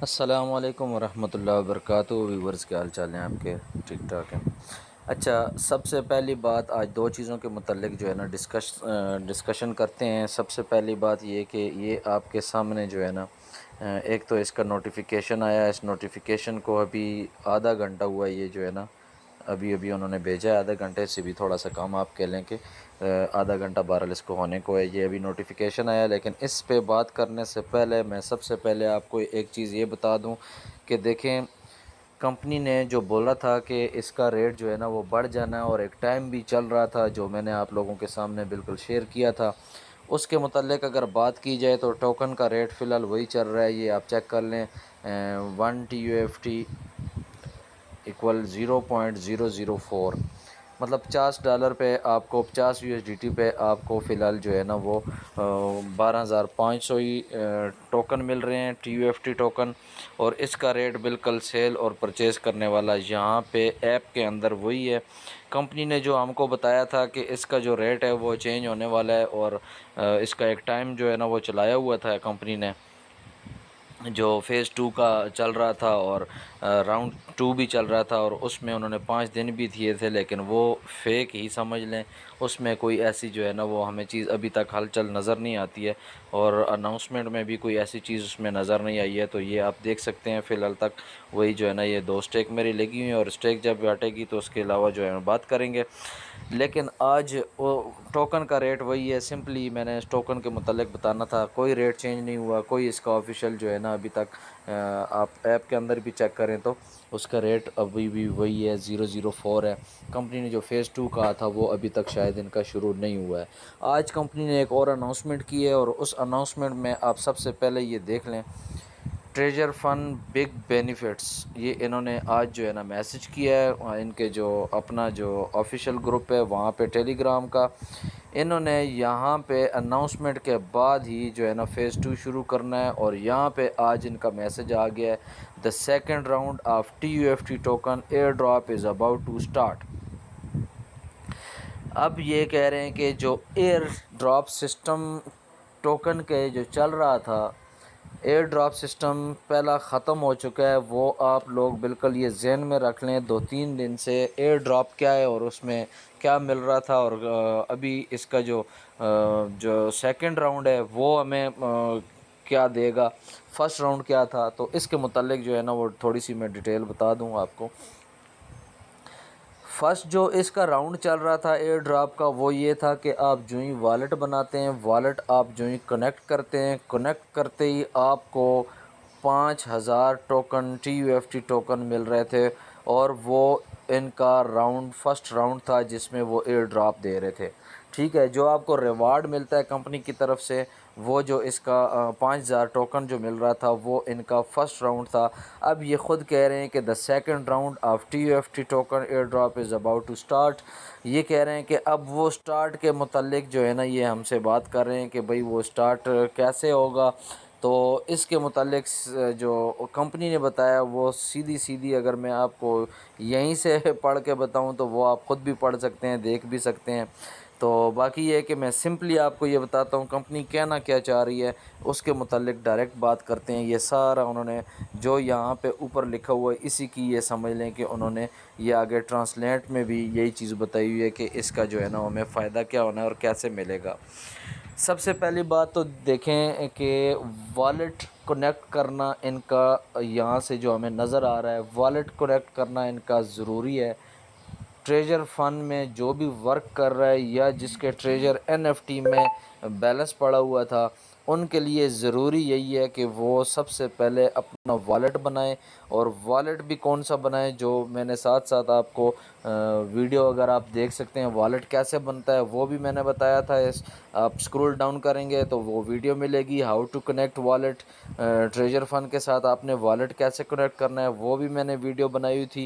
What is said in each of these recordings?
السلام علیکم ورحمۃ اللہ وبرکاتہ ویورز، کیا حال چال ہیں آپ کے؟ ٹھیک ٹھاک ہیں؟ اچھا، سب سے پہلی بات آج دو چیزوں کے متعلق جو ہے نا ڈسکشن کرتے ہیں۔ سب سے پہلی بات یہ کہ یہ آپ کے سامنے جو ہے نا ایک تو اس کا نوٹیفیکیشن آیا ہے۔ اس نوٹیفیکیشن کو ابھی آدھا گھنٹہ ہوا ہے، یہ جو ہے نا ابھی انہوں نے بھیجا ہے۔ آدھا گھنٹے سے بھی تھوڑا سا کام آپ کہہ لیں کہ آدھا گھنٹہ بہرحال اس کو ہونے کو ہے۔ یہ ابھی نوٹیفیکیشن آیا، لیکن اس پہ بات کرنے سے پہلے میں سب سے پہلے آپ کو ایک چیز یہ بتا دوں کہ دیکھیں، کمپنی نے جو بولا تھا کہ اس کا ریٹ جو ہے نا وہ بڑھ جانا ہے، اور ایک ٹائم بھی چل رہا تھا جو میں نے آپ لوگوں کے سامنے بالکل شیئر کیا تھا۔ اس کے متعلق اگر بات کی جائے تو ٹوکن کا ریٹ فی الحال وہی چل رہا ہے، یہ آپ چیک کر لیں۔ 1 TUFT ایکول 0.004، مطلب $50 پہ آپ کو 50 USDT پہ آپ کو فی الحال جو ہے نا وہ 12,500 ہی ٹوکن مل رہے ہیں، TUFT ٹوکن۔ اور اس کا ریٹ بالکل سیل اور پرچیز کرنے والا یہاں پہ ایپ کے اندر وہی ہے۔ کمپنی نے جو ہم کو بتایا تھا کہ اس کا جو ریٹ ہے وہ چینج ہونے والا ہے، اور اس کا ایک ٹائم جو ہے نا وہ چلایا ہوا تھا کمپنی نے، جو فیز 2 کا چل رہا تھا اور راؤنڈ 2 بھی چل رہا تھا، اور اس میں انہوں نے 5 دن بھی دیے تھے، لیکن وہ فیک ہی سمجھ لیں۔ اس میں کوئی ایسی جو ہے نا وہ ہمیں چیز ابھی تک ہلچل نظر نہیں آتی ہے، اور اناؤنسمنٹ میں بھی کوئی ایسی چیز اس میں نظر نہیں آئی ہے۔ تو یہ آپ دیکھ سکتے ہیں فی الحال تک وہی جو ہے نا یہ 2 اسٹیک میری لگی ہوئی ہیں، اور اسٹیک جب ہٹے گی تو اس کے علاوہ جو ہے بات کریں گے۔ لیکن آج وہ ٹوکن کا ریٹ وہی ہے۔ سمپلی میں نے اس ٹوکن کے متعلق بتانا تھا، کوئی ریٹ چینج نہیں ہوا، کوئی اس کا آفیشیل جو ہے نا ابھی تک آپ ایپ کے اندر بھی چیک کریں تو اس کا ریٹ ابھی بھی وہی ہے، 004 ہے۔ کمپنی نے جو فیز 2 کہا تھا وہ ابھی تک شاید ان کا شروع نہیں ہوا ہے۔ آج کمپنی نے ایک اور اناؤنسمنٹ کی ہے، اور اس اناؤنسمنٹ میں آپ سب سے پہلے یہ دیکھ لیں، ٹریجر فن بگ بینیفٹس، یہ انہوں نے آج جو ہے نا میسج کیا ہے۔ ان کے جو اپنا جو آفیشیل گروپ ہے وہاں پہ ٹیلی گرام کا، انہوں نے یہاں پہ اناؤنسمنٹ کے بعد ہی جو ہے نا فیز 2 شروع کرنا ہے، اور یہاں پہ آج ان کا میسج آ گیا ہے، the second round of TUFT token airdrop is about to start. اب یہ کہہ رہے ہیں کہ جو ایئر ڈراپ سسٹم ٹوکن کے جو چل رہا تھا، ایئر ڈراپ سسٹم پہلا ختم ہو چکا ہے۔ وہ آپ لوگ بالکل یہ ذہن میں رکھ لیں، 2-3 دن سے ایئر ڈراپ کیا ہے اور اس میں کیا مل رہا تھا، اور ابھی اس کا جو سیکنڈ راؤنڈ ہے وہ ہمیں کیا دے گا، فرسٹ راؤنڈ کیا تھا۔ تو اس کے متعلق جو ہے نا وہ تھوڑی سی میں ڈیٹیل بتا دوں آپ کو۔ فرسٹ جو اس کا راؤنڈ چل رہا تھا ایئر ڈراپ کا، وہ یہ تھا کہ آپ جو ہی والیٹ بناتے ہیں، والیٹ آپ جو ہی کنیکٹ کرتے ہیں، کنیکٹ کرتے ہی آپ کو 5,000 ٹوکن TUFT ٹوکن مل رہے تھے، اور وہ ان کا فرسٹ راؤنڈ تھا جس میں وہ ایئر ڈراپ دے رہے تھے۔ ٹھیک ہے، جو آپ کو ریوارڈ ملتا ہے کمپنی کی طرف سے، وہ جو اس کا 5,000 ٹوکن جو مل رہا تھا وہ ان کا فرسٹ راؤنڈ تھا۔ اب یہ خود کہہ رہے ہیں کہ the second round of TUFT token airdrop is about to start. یہ کہہ رہے ہیں کہ اب وہ اسٹارٹ کے متعلق جو ہے نا یہ ہم سے بات کر رہے ہیں کہ بھئی وہ اسٹارٹ کیسے ہوگا۔ تو اس کے متعلق جو کمپنی نے بتایا وہ سیدھی اگر میں آپ کو یہیں سے پڑھ کے بتاؤں تو وہ آپ خود بھی پڑھ سکتے ہیں، دیکھ بھی سکتے ہیں۔ تو باقی یہ ہے کہ میں سمپلی آپ کو یہ بتاتا ہوں کمپنی کہنا کیا چاہ رہی ہے، اس کے متعلق ڈائریکٹ بات کرتے ہیں۔ یہ سارا انہوں نے جو یہاں پہ اوپر لکھا ہوا ہے اسی کی یہ سمجھ لیں کہ انہوں نے یہ آگے ٹرانسلیٹ میں بھی یہی چیز بتائی ہوئی ہے کہ اس کا جو ہے نا ہمیں فائدہ کیا ہونا ہے اور کیسے ملے گا۔ سب سے پہلی بات تو دیکھیں کہ والیٹ کنیکٹ کرنا ان کا یہاں سے جو ہمیں نظر آ رہا ہے، والیٹ کنیکٹ کرنا ان کا ضروری ہے۔ ٹریجر فنڈ میں جو بھی ورک کر رہا ہے یا جس کے ٹریجر NFT میں بیلنس پڑا ہوا تھا، ان کے لیے ضروری یہی ہے کہ وہ سب سے پہلے اپنا والیٹ بنائیں، اور والیٹ بھی کون سا بنائیں، جو میں نے ساتھ ساتھ آپ کو ویڈیو اگر آپ دیکھ سکتے ہیں والیٹ کیسے بنتا ہے وہ بھی میں نے بتایا تھا۔ آپ اسکرول ڈاؤن کریں گے تو وہ ویڈیو ملے گی، how to connect wallet treasure fund کے ساتھ آپ نے والیٹ کیسے کنیکٹ کرنا ہے، وہ بھی میں نے ویڈیو بنائی ہوئی تھی۔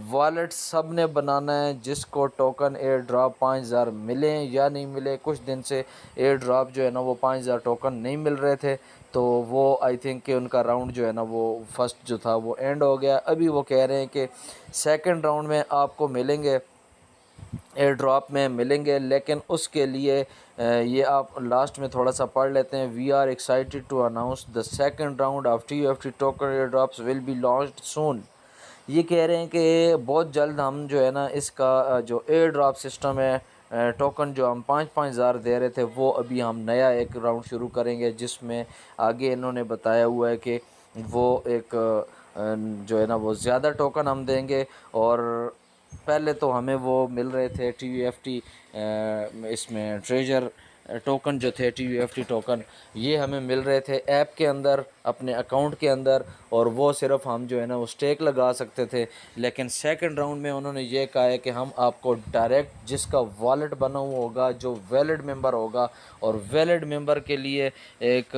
والیٹ سب نے بنانا ہے جس کو ٹوکن ایئر ڈراپ 5,000 ملیں یا نہیں ملے۔ کچھ دن سے ایئر ڈراپ جو ہے نا وہ 5,000 ٹوکن نہیں مل رہے تھے، تو وہ آئی تھنک کہ ان کا راؤنڈ جو ہے نا وہ فرسٹ جو تھا وہ اینڈ ہو گیا۔ ابھی وہ کہہ رہے ہیں کہ سیکنڈ راؤنڈ میں آپ کو ملیں گے ایئر ڈراپ میں ملیں گے، لیکن اس کے لیے یہ آپ لاسٹ میں تھوڑا سا پڑھ لیتے ہیں. We are excited to announce the second round of TUFT token airdrops will be launched soon. یہ کہہ رہے ہیں کہ بہت جلد ہم جو ہے نا اس کا جو ایئر ڈراپ سسٹم ہے، ٹوکن جو ہم 5,000 دے رہے تھے، وہ ابھی ہم نیا ایک راؤنڈ شروع کریں گے، جس میں آگے انہوں نے بتایا ہوا ہے کہ وہ ایک جو ہے نا وہ زیادہ ٹوکن ہم دیں گے. اور پہلے تو ہمیں وہ مل رہے تھے TUFT اس میں ٹریجر ٹوکن جو تھے TUFT ٹوکن، یہ ہمیں مل رہے تھے ایپ کے اندر اپنے اکاؤنٹ کے اندر، اور وہ صرف ہم جو ہے نا وہ اسٹیک لگا سکتے تھے. لیکن سیکنڈ راؤنڈ میں انہوں نے یہ کہا ہے کہ ہم آپ کو ڈائریکٹ جس کا والٹ بنا ہوا ہوگا، جو ویلڈ ممبر ہوگا، اور ویلڈ ممبر کے لیے ایک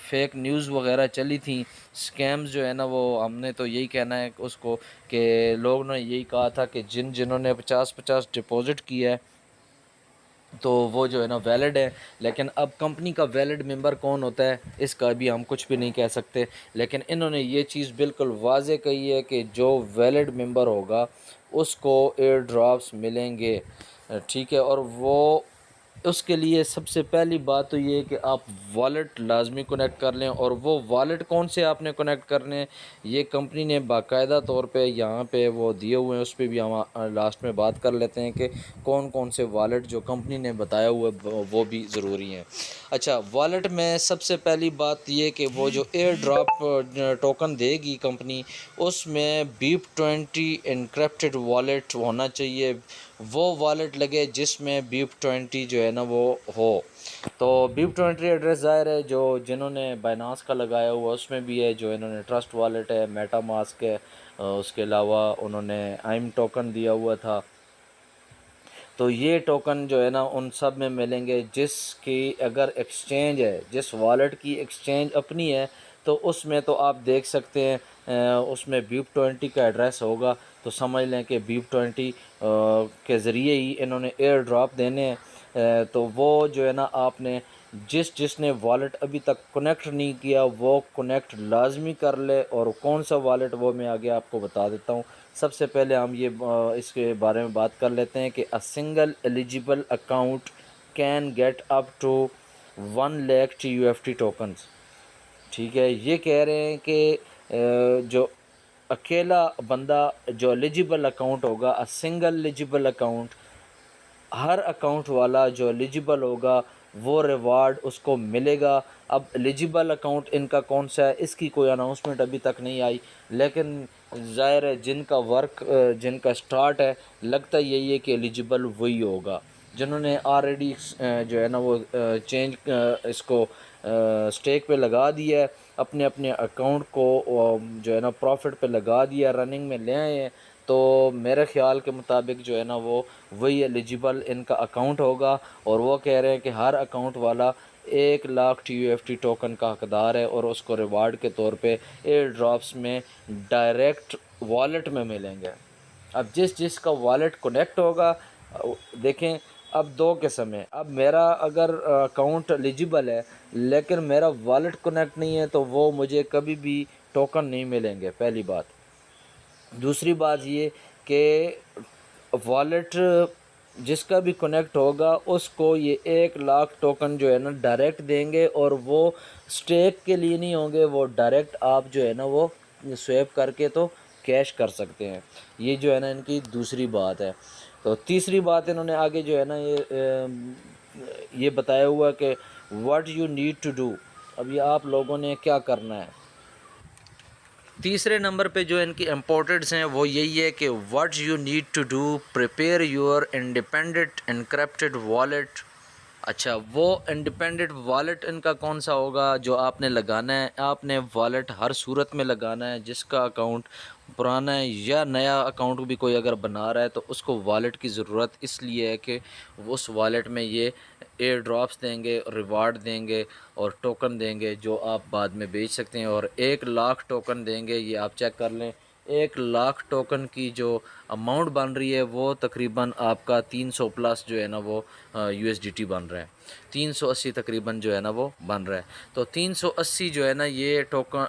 فیک نیوز وغیرہ چلی تھیں، سکیمز جو ہے نا، وہ ہم نے تو یہی کہنا ہے اس کو کہ لوگوں نے یہی کہا تھا کہ جنہوں نے 50 ڈپازٹ کیا ہے تو وہ جو ہے نا ویلڈ ہے. لیکن اب کمپنی کا ویلڈ ممبر کون ہوتا ہے اس کا بھی ہم کچھ بھی نہیں کہہ سکتے. لیکن انہوں نے یہ چیز بالکل واضح کہی ہے کہ جو ویلڈ ممبر ہوگا اس کو ایئر ڈراپس ملیں گے، ٹھیک ہے. اور وہ اس کے لیے سب سے پہلی بات تو یہ ہے کہ آپ والٹ لازمی کنیکٹ کر لیں. اور وہ والٹ کون سے آپ نے کنیکٹ کرنے ہیں، یہ کمپنی نے باقاعدہ طور پہ یہاں پہ وہ دیے ہوئے ہیں، اس پہ بھی ہم لاسٹ میں بات کر لیتے ہیں کہ کون کون سے والٹ جو کمپنی نے بتایا ہوا ہے وہ بھی ضروری ہیں. اچھا، والٹ میں سب سے پہلی بات یہ کہ وہ جو ایئر ڈراپ ٹوکن دے گی کمپنی، اس میں BEEP20 انکرپٹڈ والٹ ہونا چاہیے. وہ والٹ لگے جس میں BEEP20 جو ہے نا وہ ہو. تو BEEP20 ایڈریس ظاہر ہے جو جنہوں نے بائنانس کا لگایا ہوا اس میں بھی ہے، جو انہوں نے ٹرسٹ والٹ ہے، میٹا ماسک ہے، اس کے علاوہ انہوں نے آئم ٹوکن دیا ہوا تھا. تو یہ ٹوکن جو ہے نا ان سب میں ملیں گے. جس کی اگر ایکسچینج ہے، جس والٹ کی ایکسچینج اپنی ہے، تو اس میں تو آپ دیکھ سکتے ہیں اس میں BEEP20 کا ایڈریس ہوگا. تو سمجھ لیں کہ BEEP20 کے ذریعے ہی انہوں نے ایئر ڈراپ دینے ہیں. تو وہ جو ہے نا آپ نے جس نے والٹ ابھی تک کنیکٹ نہیں کیا وہ کنیکٹ لازمی کر لے. اور کون سا والٹ وہ میں آگے آپ کو بتا دیتا ہوں. سب سے پہلے ہم یہ اس کے بارے میں بات کر لیتے ہیں کہ a single eligible account can get up to 1 lakh TUFT tokens. ٹھیک ہے، یہ کہہ رہے ہیں کہ جو اکیلا بندہ جو ایلیجیبل اکاؤنٹ ہوگا، سنگل ایلیجیبل اکاؤنٹ، ہر اکاؤنٹ والا جو ایلیجیبل ہوگا وہ ریوارڈ اس کو ملے گا. اب ایلیجیبل اکاؤنٹ ان کا کون سا ہے اس کی کوئی اناؤنسمنٹ ابھی تک نہیں آئی، لیکن ظاہر ہے جن کا ورک جن کا سٹارٹ ہے لگتا یہی ہے کہ ایلیجیبل وہی ہوگا جنہوں نے آلریڈی جو ہے نا وہ چینج اس کو سٹیک پہ لگا دیا ہے، اپنے اپنے اکاؤنٹ کو جو ہے نا پروفٹ پہ لگا دیا، رننگ میں لے آئے ہیں. تو میرے خیال کے مطابق جو ہے نا وہ وہی ایلیجیبل ان کا اکاؤنٹ ہوگا. اور وہ کہہ رہے ہیں کہ ہر اکاؤنٹ والا 1 لاکھ TUFT ٹوکن کا حقدار ہے، اور اس کو ریوارڈ کے طور پہ ایئر ڈراپس میں ڈائریکٹ والٹ میں ملیں گے. اب جس کا والٹ کنیکٹ ہوگا، دیکھیں اب دو قسم ہے. اب میرا اگر اکاؤنٹ ایلیجیبل ہے لیکن میرا والٹ کنیکٹ نہیں ہے تو وہ مجھے کبھی بھی ٹوکن نہیں ملیں گے، پہلی بات. دوسری بات یہ کہ والٹ جس کا بھی کنیکٹ ہوگا اس کو یہ 1 لاکھ ٹوکن جو ہے نا ڈائریکٹ دیں گے، اور وہ سٹیک کے لیے نہیں ہوں گے، وہ ڈائریکٹ آپ جو ہے نا وہ سویپ کر کے تو کیش کر سکتے ہیں. یہ جو ہے نا ان کی دوسری بات ہے. تو تیسری بات انہوں نے آگے جو ہے نا یہ بتایا ہوا کہ what you need to do. اب یہ آپ لوگوں نے کیا کرنا ہے. تیسرے نمبر پہ جو ان کی امپورٹنٹس ہیں وہ یہی ہے کہ what you need to do prepare your independent encrypted wallet. اچھا، وہ انڈیپینڈنٹ والٹ ان کا کون سا ہوگا جو آپ نے لگانا ہے. آپ نے والٹ ہر صورت میں لگانا ہے. جس کا اکاؤنٹ پرانا ہے یا نیا اکاؤنٹ بھی کوئی اگر بنا رہا ہے تو اس کو والٹ کی ضرورت اس لیے ہے کہ اس والٹ میں یہ ایئر ڈراپس دیں گے، ریوارڈ دیں گے اور ٹوکن دیں گے جو آپ بعد میں بیچ سکتے ہیں. اور 1 لاکھ ٹوکن دیں گے. یہ آپ چیک کر لیں، 1 لاکھ ٹوکن کی جو اماؤنٹ بن رہی ہے وہ تقریباً آپ کا 300 پلس جو ہے نا وہ USDT بن رہا ہے. 380 تقریباً جو ہے نا وہ بن رہا ہے. تو 380 جو ہے نا یہ ٹوکن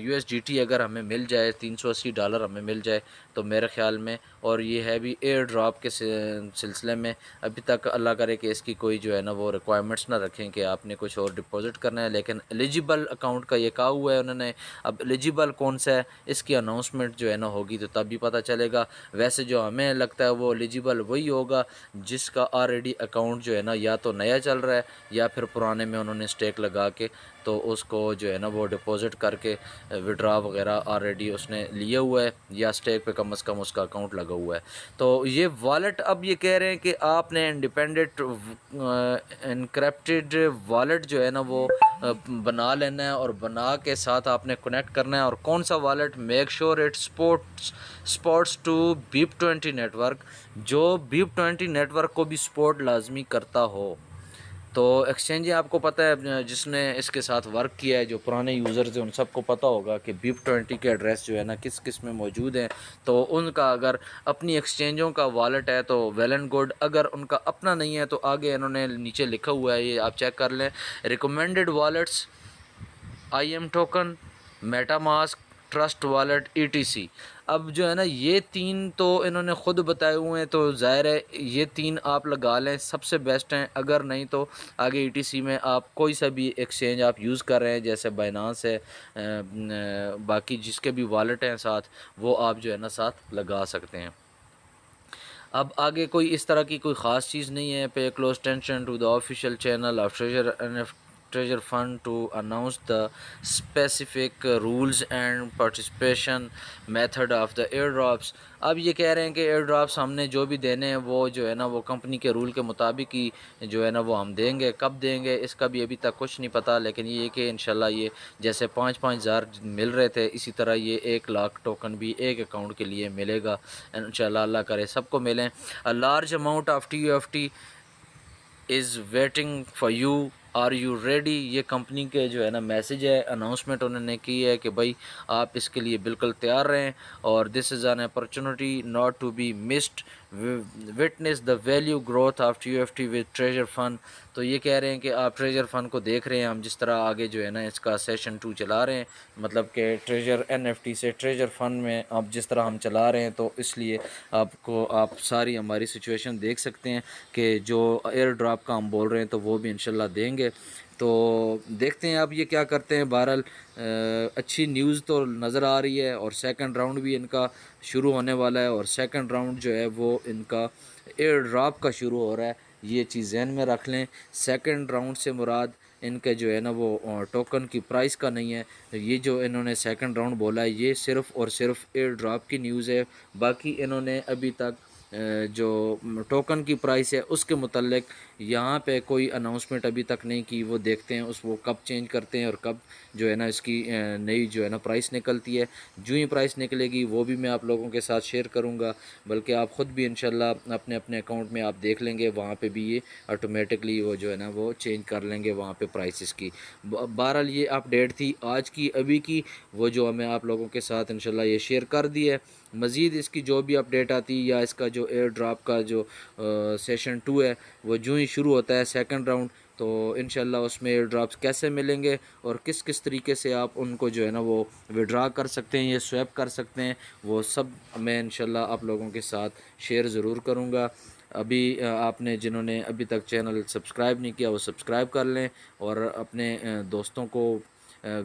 USDT اگر ہمیں مل جائے, $380 ہمیں مل جائے تو میرے خیال میں, اور یہ ہے بھی ایئر ڈراپ کے سلسلے میں ابھی تک اللہ کرے کہ اس کی کوئی جو ہے نا وہ ریکوائرمنٹس نہ رکھیں کہ آپ نے کچھ اور ڈپازٹ کرنا ہے, لیکن ایلیجیبل اکاؤنٹ کا یہ کہا ہوا ہے انہوں نے. اب ایلیجیبل کون سا ہے اس کی اناؤنسمنٹ جو ہے نا ہوگی تو تب بھی پتہ چلے گا. ویسے جو ہمیں لگتا ہے وہ ایلیجیبل وہی ہوگا جس کا آلریڈی اکاؤنٹ جو ہے نا یا تو نیا چل رہا ہے یا پھر پرانے میں انہوں نے اسٹیک لگا کے تو اس کو جو ہے نا وہ ڈپازٹ کر کے وڈرا وغیرہ آلریڈی اس نے لیا ہوا ہے, یا اسٹیک پہ کم از کم اس کا اکاؤنٹ لگا ہوا ہے. تو یہ والیٹ اب یہ کہہ رہے ہیں کہ آپ نے انڈیپینڈنٹ انکرپٹڈ والیٹ جو ہے نا وہ بنا لینا ہے, اور بنا کے ساتھ آپ نے کنیکٹ کرنا ہے. اور کون سا wallet? Make sure it supports to BIP20 network, جو BIP20 نیٹ ورک کو بھی سپورٹ لازمی کرتا ہو. تو ایکسچینج آپ کو پتہ ہے جس نے اس کے ساتھ ورک کیا ہے, جو پرانے یوزرز ہیں ان سب کو پتہ ہوگا کہ BIP20 کے ایڈریس جو ہے نا کس کس میں موجود ہیں. تو ان کا اگر اپنی ایکسچینجوں کا والیٹ ہے تو ویل اینڈ گڈ, اگر ان کا اپنا نہیں ہے تو آگے انہوں نے نیچے لکھا ہوا ہے, یہ آپ چیک کر لیں, recommended wallets IM token, MetaMask, trust wallet, ETC. اب جو ہے نا یہ 3 تو انہوں نے خود بتائے ہوئے ہیں, تو ظاہر ہے یہ 3 آپ لگا لیں, سب سے بیسٹ ہیں. اگر نہیں تو آگے ETC میں آپ کوئی سا بھی ایکسچینج آپ یوز کر رہے ہیں جیسے بائنانس ہے, باقی جس کے بھی والیٹ ہیں ساتھ وہ آپ جو ہے نا ساتھ لگا سکتے ہیں. اب آگے کوئی اس طرح کی کوئی خاص چیز نہیں ہے. Pay close attention to the official channel of Treasure Fund to announce the specific rules and participation method of the airdrops. اب یہ کہہ رہے ہیں کہ ایئر ڈراپس ہم نے جو بھی دینے ہیں وہ جو ہے نا وہ کمپنی کے رول کے مطابق ہی جو ہے نا وہ ہم دیں گے. کب دیں گے اس کا بھی ابھی تک کچھ نہیں پتہ, لیکن یہ کہ انشاءاللہ یہ جیسے 5,000 مل رہے تھے اسی طرح یہ 1,00,000 ٹوکن بھی ایک اکاؤنٹ کے لیے ملے گا انشاءاللہ. اللہ کرے سب کو ملیں. A large amount of TUFT is waiting for you. Are you ready? یہ کمپنی کے جو ہے نا میسیج ہے, اناؤنسمنٹ انہوں نے کی ہے کہ بھائی آپ اس کے لیے بالکل تیار رہیں, اور this is an opportunity not to be missed, witness the value growth of TUFT with treasure fund. تو یہ کہہ رہے ہیں کہ آپ ٹریجر فنڈ کو دیکھ رہے ہیں, ہم جس طرح آگے جو ہے نا اس کا سیشن 2 چلا رہے ہیں, مطلب کہ ٹریجر NFT سے ٹریجر فنڈ میں اب جس طرح ہم چلا رہے ہیں, تو اس لیے آپ ساری ہماری سچویشن دیکھ سکتے ہیں کہ جو ایئر ڈراپ کا ہم بول رہے ہیں تو وہ بھی انشاءاللہ دیں گے. تو دیکھتے ہیں اب یہ کیا کرتے ہیں. بہرحال اچھی نیوز تو نظر آ رہی ہے, اور سیکنڈ راؤنڈ بھی ان کا شروع ہونے والا ہے, اور سیکنڈ راؤنڈ جو ہے وہ ان کا ایئر ڈراپ کا شروع ہو رہا ہے. یہ چیز ذہن میں رکھ لیں. سیکنڈ راؤنڈ سے مراد ان کے جو ہے نا وہ ٹوکن کی پرائس کا نہیں ہے. یہ جو انہوں نے سیکنڈ راؤنڈ بولا ہے یہ صرف اور صرف ایئر ڈراپ کی نیوز ہے. باقی انہوں نے ابھی تک جو ٹوکن کی پرائس ہے اس کے متعلق یہاں پہ کوئی اناؤنسمنٹ ابھی تک نہیں کی. وہ دیکھتے ہیں وہ کب چینج کرتے ہیں اور کب جو ہے نا اس کی نئی جو ہے نا پرائس نکلتی ہے. جو ہی پرائس نکلے گی وہ بھی میں آپ لوگوں کے ساتھ شیئر کروں گا, بلکہ آپ خود بھی انشاءاللہ اپنے اپنے اکاؤنٹ میں آپ دیکھ لیں گے, وہاں پہ بھی یہ آٹومیٹکلی وہ جو ہے نا وہ چینج کر لیں گے وہاں پہ پرائسز کی. بہرحال یہ اپڈیٹ تھی آج کی ابھی کی, وہ جو میں آپ لوگوں کے ساتھ انشاءاللہ یہ شیئر کر دی ہے. مزید اس کی جو بھی اپڈیٹ آتی یا اس کا جو ایئر ڈراپ کا جو سیشن 2 ہے وہ جو ہی شروع ہوتا ہے سیکنڈ راؤنڈ, تو انشاءاللہ اس میں ایئر ڈراپس کیسے ملیں گے اور کس کس طریقے سے آپ ان کو جو ہے نا وہ وڈرا کر سکتے ہیں یا سویپ کر سکتے ہیں, وہ سب میں انشاءاللہ آپ لوگوں کے ساتھ شیئر ضرور کروں گا. ابھی آپ نے جنہوں نے ابھی تک چینل سبسکرائب نہیں کیا وہ سبسکرائب کر لیں, اور اپنے دوستوں کو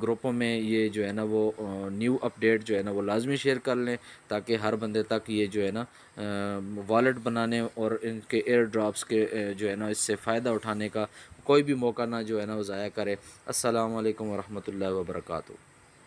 گروپوں میں یہ جو ہے نا وہ نیو اپڈیٹ جو ہے نا وہ لازمی شیئر کر لیں, تاکہ ہر بندے تک یہ جو ہے نا والیٹ بنانے اور ان کے ایئر ڈراپس کے جو ہے نا اس سے فائدہ اٹھانے کا کوئی بھی موقع نہ جو ہے نا وہ ضائع کرے. السلام علیکم ورحمۃ اللہ وبرکاتہ.